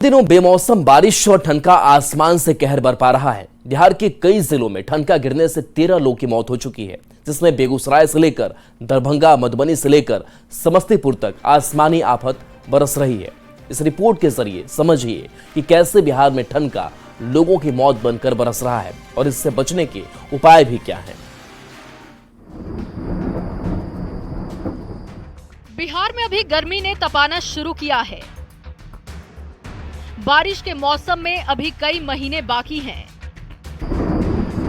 दिनों बेमौसम बारिश और ठनका आसमान से कहर बरपा रहा है। बिहार के कई जिलों में ठनका गिरने से 13 लोगों की मौत हो चुकी है, जिसमें बेगूसराय से लेकर दरभंगा, मधुबनी से लेकर समस्तीपुर तक आसमानी आफत बरस रही है। इस रिपोर्ट के जरिए समझिए कि कैसे बिहार में ठनका लोगों की मौत बनकर बरस रहा है और इससे बचने के उपाय भी क्या हैं। बिहार में अभी गर्मी ने तपाना शुरू किया है। बारिश के मौसम में अभी कई महीने बाकी हैं।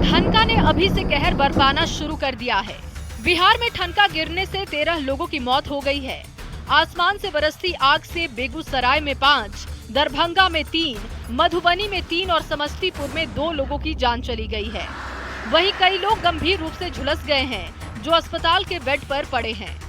ठनका ने अभी से कहर बरपाना शुरू कर दिया है। बिहार में ठनका गिरने से 13 लोगों की मौत हो गई है। आसमान से बरसती आग से बेगूसराय में 5, दरभंगा में 3, मधुबनी में 3 और समस्तीपुर में 2 लोगों की जान चली गई है। वहीं कई लोग गंभीर रूप से झुलस गए हैं, जो अस्पताल के बेड पर पड़े हैं।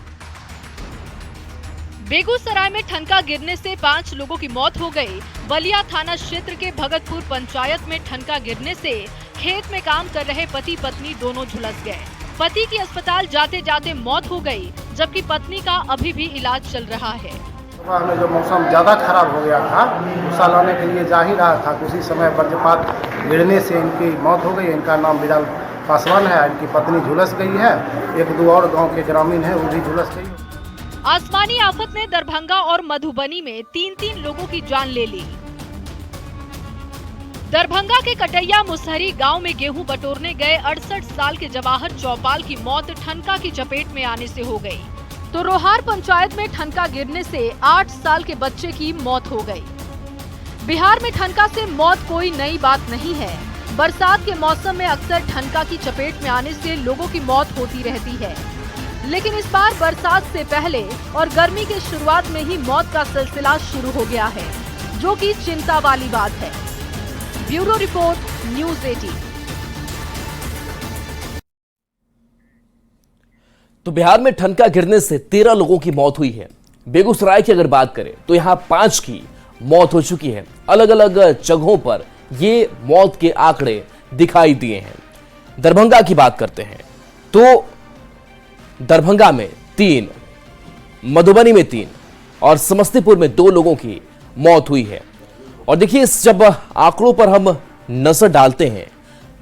बेगूसराय में ठनका गिरने से 5 लोगों की मौत हो गई। बलिया थाना क्षेत्र के भगतपुर पंचायत में ठनका गिरने से खेत में काम कर रहे पति पत्नी दोनों झुलस गए। पति की अस्पताल जाते जाते मौत हो गई, जबकि पत्नी का अभी भी इलाज चल रहा है। सुबह में जो मौसम ज़्यादा खराब हो गया था, भूसा लाने के लिए जा ही रहा था, उसी समय वज्रपात गिरने से इनकी मौत हो गई। इनका नाम बिलाल पासवान है। इनकी पत्नी झुलस गई है। 1-2 और गाँव के ग्रामीण है, वो भी झुलस गई। आसमानी आफत ने दरभंगा और मधुबनी में 3-3 लोगों की जान ले ली। दरभंगा के कटैया मुसहरी गांव में गेहूं बटोरने गए 68 साल के जवाहर चौपाल की मौत ठनका की चपेट में आने से हो गई। तो रोहार पंचायत में ठनका गिरने से 8 साल के बच्चे की मौत हो गई। बिहार में ठनका से मौत कोई नई बात नहीं है। बरसात के मौसम में अक्सर ठनका की चपेट में आने से लोगों की मौत होती रहती है, लेकिन इस बार बरसात से पहले और गर्मी के शुरुआत में ही मौत का सिलसिला शुरू हो गया है, जो कि चिंता वाली बात है। Bureau report, news 18। तो बिहार में ठनका गिरने से 13 लोगों की मौत हुई है। बेगूसराय की अगर बात करें तो यहां 5 की मौत हो चुकी है। अलग अलग जगहों पर ये मौत के आंकड़े दिखाई दिए हैं। दरभंगा की बात करते हैं तो दरभंगा में 3, मधुबनी में 3 और समस्तीपुर में 2 लोगों की मौत हुई है। और देखिए, इस जब आंकड़ों पर हम नजर डालते हैं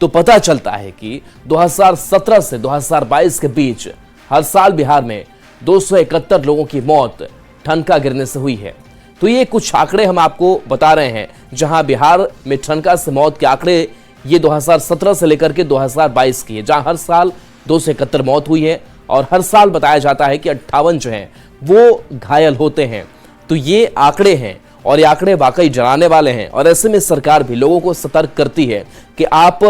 तो पता चलता है कि 2017 से 2022 के बीच हर साल बिहार में 271 लोगों की मौत ठनका गिरने से हुई है। तो ये कुछ आंकड़े हम आपको बता रहे हैं, जहां बिहार में ठनका से मौत के आंकड़े ये 2017 से लेकर के 2022 की है, जहां हर साल 271 मौत हुई है और हर साल बताया जाता है कि 58 जो हैं वो घायल होते हैं। तो ये आंकड़े हैं और ये आंकड़े वाकई डराने वाले हैं। और ऐसे में सरकार भी लोगों को सतर्क करती है कि आप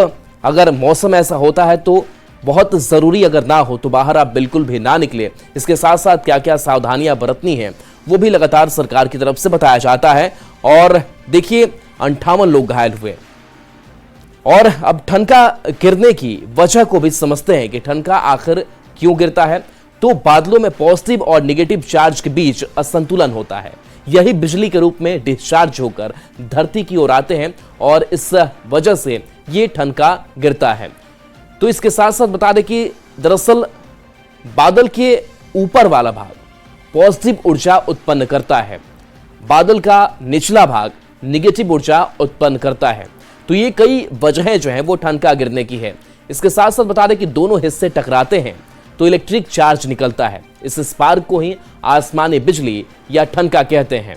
अगर मौसम ऐसा होता है तो बहुत ज़रूरी अगर ना हो तो बाहर आप बिल्कुल भी ना निकले। इसके साथ साथ क्या क्या सावधानियां बरतनी है वो भी लगातार सरकार की तरफ से बताया जाता है। और देखिए, 58 लोग घायल हुए। और अब ठनका गिरने की वजह को भी समझते हैं कि ठनका आखिर क्यों गिरता है। तो बादलों में पॉजिटिव और नेगेटिव चार्ज के बीच असंतुलन होता है। यही बिजली के रूप में डिस्चार्ज होकर धरती की ओर आते हैं और इस वजह से ये ठनका गिरता है। तो इसके साथ साथ बता दें कि दरअसल बादल के ऊपर वाला भाग पॉजिटिव ऊर्जा उत्पन्न करता है, बादल का निचला भाग नेगेटिव ऊर्जा उत्पन्न करता है। तो ये कई वजहें जो हैं वो ठनका गिरने की है। इसके साथ साथ बता दें कि दोनों हिस्से टकराते हैं तो इलेक्ट्रिक चार्ज निकलता है। इस स्पार्क को ही आसमानी बिजली या ठनका कहते हैं।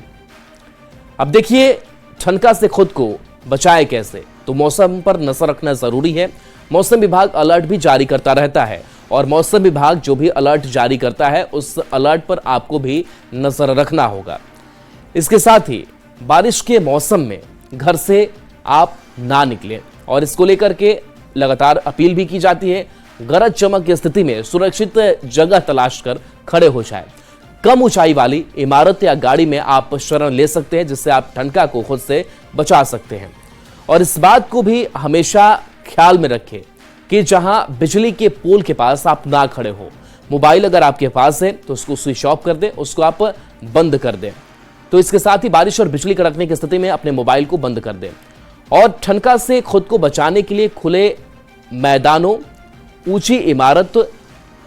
अब देखिए, ठनका से खुद को बचाए कैसे, तो मौसम पर नजर रखना जरूरी है। मौसम विभाग अलर्ट भी जारी करता रहता है और मौसम विभाग जो भी अलर्ट जारी करता है उस अलर्ट पर आपको भी नजर रखना होगा। इसके साथ ही बारिश के मौसम में घर से आप ना निकलें और इसको लेकर के लगातार अपील भी की जाती है। गरज चमक की स्थिति में सुरक्षित जगह तलाश कर खड़े हो जाए। कम ऊंचाई वाली इमारत या गाड़ी में आप शरण ले सकते हैं, जिससे आप ठनका को खुद से बचा सकते हैं। और इस बात को भी हमेशा ख्याल में रखें कि जहां बिजली के पोल के पास आप ना खड़े हो। मोबाइल अगर आपके पास है तो उसको स्विच ऑफ कर दें, उसको आप बंद कर दें। तो इसके साथ ही बारिश और बिजली कड़कने की स्थिति में अपने मोबाइल को बंद कर दें। और ठनका से खुद को बचाने के लिए खुले मैदानों, ऊंची इमारत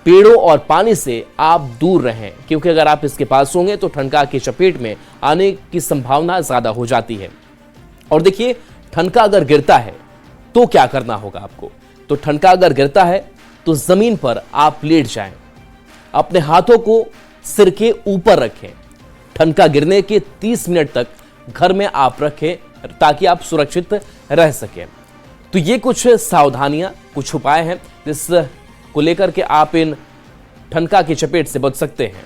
पेड़ों और पानी से आप दूर रहें, क्योंकि अगर आप इसके पास होंगे तो ठनका की चपेट में आने की संभावना ज्यादा हो जाती है। और देखिए, ठनका अगर गिरता है तो क्या करना होगा आपको। तो ठनका अगर गिरता है तो जमीन पर आप लेट जाएं, अपने हाथों को सिर के ऊपर रखें। ठनका गिरने के 30 मिनट तक घर में आप रखें ताकि आप सुरक्षित रह सकें। तो ये कुछ सावधानियां, कुछ उपाय हैं जिस को लेकर के आप इन ठनका की चपेट से बच सकते हैं।